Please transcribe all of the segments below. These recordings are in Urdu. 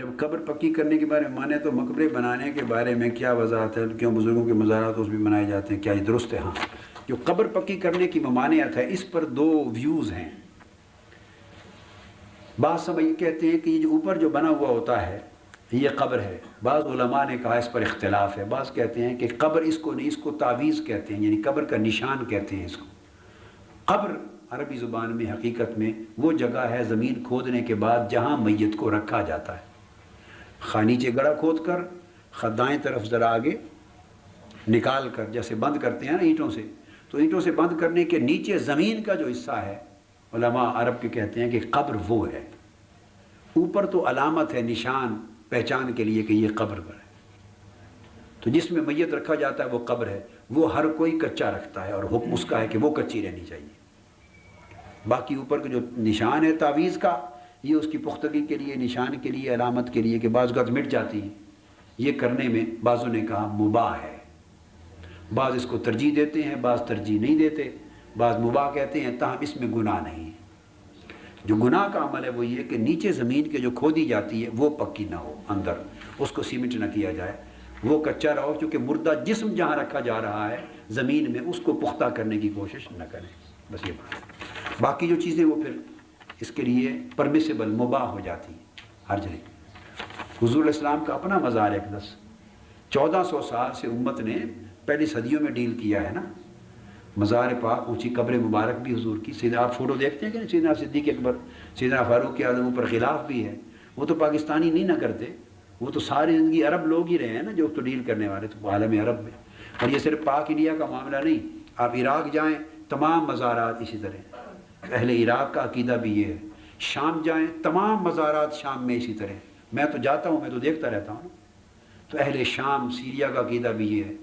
جب قبر پکی کرنے کے بارے میں مانے تو مقبرے بنانے کے بارے میں کیا وضاحت ہے؟ کیوں بزرگوں کے مزارات اس بھی بنائے جاتے ہیں؟ کیا یہ درست ہے؟ ہاں، جو قبر پکی کرنے کی ممانعت ہے اس پر دو ویوز ہیں۔ بعض سب یہ کہتے ہیں کہ یہ جو اوپر جو بنا ہوا ہوتا ہے یہ قبر ہے۔ بعض علماء نے کہا اس پر اختلاف ہے۔ بعض کہتے ہیں کہ قبر اس کو نہیں، اس کو تعویذ کہتے ہیں، یعنی قبر کا نشان کہتے ہیں اس کو۔ قبر عربی زبان میں حقیقت میں وہ جگہ ہے زمین کھودنے کے بعد جہاں میت کو رکھا جاتا ہے۔ خواہ نیچے گڑھا کھود کر، خواہ دائیں طرف ذرا آگے نکال کر، جیسے بند کرتے ہیں نا اینٹوں سے، تو اینٹوں سے بند کرنے کے نیچے زمین کا جو حصہ ہے علماء عرب کے کہتے ہیں کہ قبر وہ ہے۔ اوپر تو علامت ہے، نشان، پہچان کے لیے کہ یہ قبر پر ہے۔ تو جس میں میت رکھا جاتا ہے وہ قبر ہے۔ وہ ہر کوئی کچا رکھتا ہے اور حکم اس کا ہے کہ وہ کچی رہنی چاہیے۔ باقی اوپر کا جو نشان ہے تعویذ کا، یہ اس کی پختگی کے لیے، نشان کے لیے، علامت کے لیے کہ بعض اوقات مٹ جاتی ہے، یہ کرنے میں بعضوں نے کہا مباح ہے۔ بعض اس کو ترجیح دیتے ہیں، بعض ترجیح نہیں دیتے، بعض مباح کہتے ہیں، تاہم اس میں گناہ نہیں ہے۔ جو گناہ کا عمل ہے وہ یہ کہ نیچے زمین کے جو کھودی جاتی ہے وہ پکی نہ ہو، اندر اس کو سیمنٹ نہ کیا جائے، وہ کچا رہو، کیونکہ مردہ جسم جہاں رکھا جا رہا ہے زمین میں اس کو پختہ کرنے کی کوشش نہ کریں۔ بس یہ بات ہے۔ باقی جو چیزیں وہ پھر اس کے لیے پرمیسیبل، مباح ہو جاتی ہیں، حرج نہیں۔ حضور علیہ السلام کا اپنا مزار اقدس 1400 سال سے امت نے پہلی صدیوں میں ڈیل کیا ہے نا۔ مزار پاک، اونچی قبر مبارک بھی حضور کی، سیدنا آپ فوٹو دیکھتے ہیں کہ نہیں، سیدنا صدیق اکبر، سیدنا فاروق اعظم پر خلاف بھی ہے۔ وہ تو پاکستانی نہیں نہ کرتے، وہ تو ساری زندگی عرب لوگ ہی رہے ہیں نا جو تو ڈیل کرنے والے، تو عالم عرب میں۔ اور یہ صرف پاک انڈیا کا معاملہ نہیں، آپ عراق جائیں تمام مزارات اسی طرح، اہل عراق کا عقیدہ بھی یہ ہے۔ شام جائیں تمام مزارات شام میں اسی طرح، میں تو جاتا ہوں، میں تو دیکھتا رہتا ہوں نا۔ تو اہل شام، سیریا کا عقیدہ بھی یہ ہے۔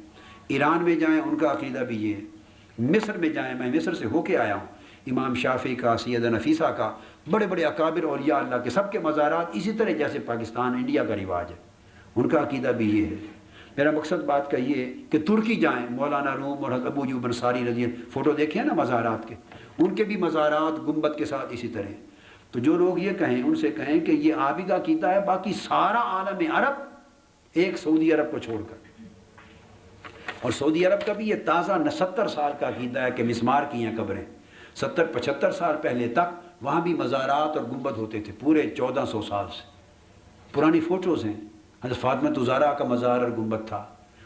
ایران میں جائیں ان کا عقیدہ بھی یہ ہے۔ مصر میں جائیں، میں مصر سے ہو کے آیا ہوں، امام شافعی کا، سیدہ نفیسہ کا، بڑے بڑے اکابر اولیاء اللہ کے، سب کے مزارات اسی طرح جیسے پاکستان انڈیا کا رواج ہے، ان کا عقیدہ بھی یہ ہے۔ میرا مقصد بات کا یہ ہے کہ ترکی جائیں، مولانا روم اور حضرت ابو ایوب انصاری رضی اللہ، فوٹو دیکھیں نا مزارات کے، ان کے بھی مزارات گنبد کے ساتھ اسی طرح۔ تو جو لوگ یہ کہیں ان سے کہیں کہ یہ آپ ہی کا عقیدہ ہے، باقی سارا عالم عرب ایک سعودی عرب کو چھوڑ کر، اور سعودی عرب کا بھی یہ تازہ 70 سال کا عقیدہ ہے کہ مسمار کی ہیں قبریں۔ 70-75 سال پہلے تک وہاں بھی مزارات اور گنبد ہوتے تھے، پورے 1400 سال سے پرانی فوٹوز ہیں۔ حضرت فاطمہ زہرا کا مزار اور گنبد تھا،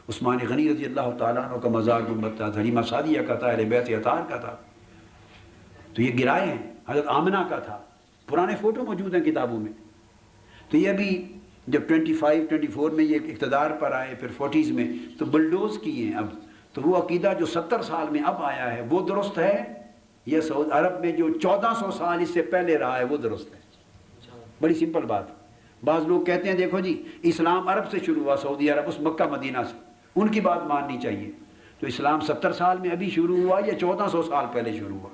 عثمان غنی رضی اللہ تعالیٰ عنہ کا مزار گنبد تھا، حلیمہ سعدیہ کا تھا، اہل بیت اطہار کا تھا، تو یہ گرائے ہیں۔ حضرت آمنہ کا تھا، پرانے فوٹو موجود ہیں کتابوں میں۔ تو یہ ابھی جب 25-24 میں یہ اقتدار پر آئے، پھر 40s میں تو بلڈوز کیے ہیں اب، تو وہ عقیدہ جو 70 سال میں اب آیا ہے وہ درست ہے، یہ سعودی عرب میں جو 1400 سال اس سے پہلے رہا ہے وہ درست ہے۔ بڑی سمپل بات۔ بعض لوگ کہتے ہیں دیکھو جی اسلام عرب سے شروع ہوا، سعودی عرب اس مکہ مدینہ سے، ان کی بات ماننی چاہیے۔ تو اسلام 70 سال میں ابھی شروع ہوا یا 1400 سال پہلے شروع ہوا؟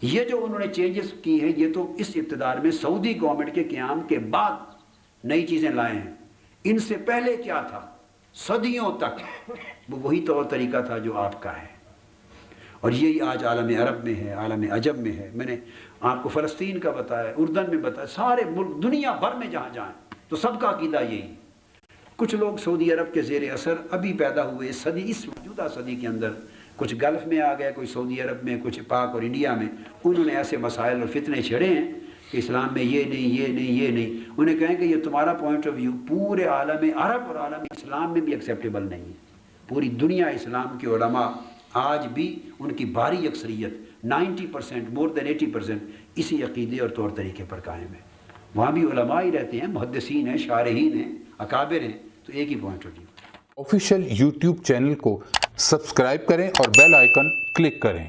یہ جو انہوں نے چینجز کی ہیں یہ تو اس اقتدار میں سعودی گورنمنٹ کے قیام کے بعد نئی چیزیں لائے ہیں۔ ان سے پہلے کیا تھا؟ صدیوں تک وہ وہی طور طریقہ تھا جو آپ کا ہے، اور یہی آج عالم عرب میں ہے، عالم عجم میں ہے۔ میں نے آپ کو فلسطین کا بتایا، اردن میں بتایا، سارے ملک دنیا بھر میں جہاں جائیں تو سب کا عقیدہ یہی۔ کچھ لوگ سعودی عرب کے زیر اثر ابھی پیدا ہوئے صدی، اس موجودہ صدی کے اندر، کچھ گلف میں آ گئے، کوئی سعودی عرب میں، کچھ پاک اور انڈیا میں، انہوں نے ایسے مسائل اور فتنے چھڑے ہیں کہ اسلام میں یہ نہیں، یہ نہیں، یہ نہیں۔ انہیں کہیں کہ یہ تمہارا پوائنٹ آف ویو پورے عالم عرب اور عالم اسلام میں بھی ایکسیپٹیبل نہیں ہے۔ پوری دنیا اسلام کے علماء آج بھی ان کی بھاری اکثریت 90%، مور دین 80% اسی عقیدے اور طور طریقے پر قائم ہے۔ وہاں بھی علماء ہی رہتے ہیں، محدثین ہیں، شارحین ہیں، اکابر ہیں، تو ایک ہی point of view. Official YouTube channel کو سبسکرائب کریں اور بیل آئیکن کلک کریں۔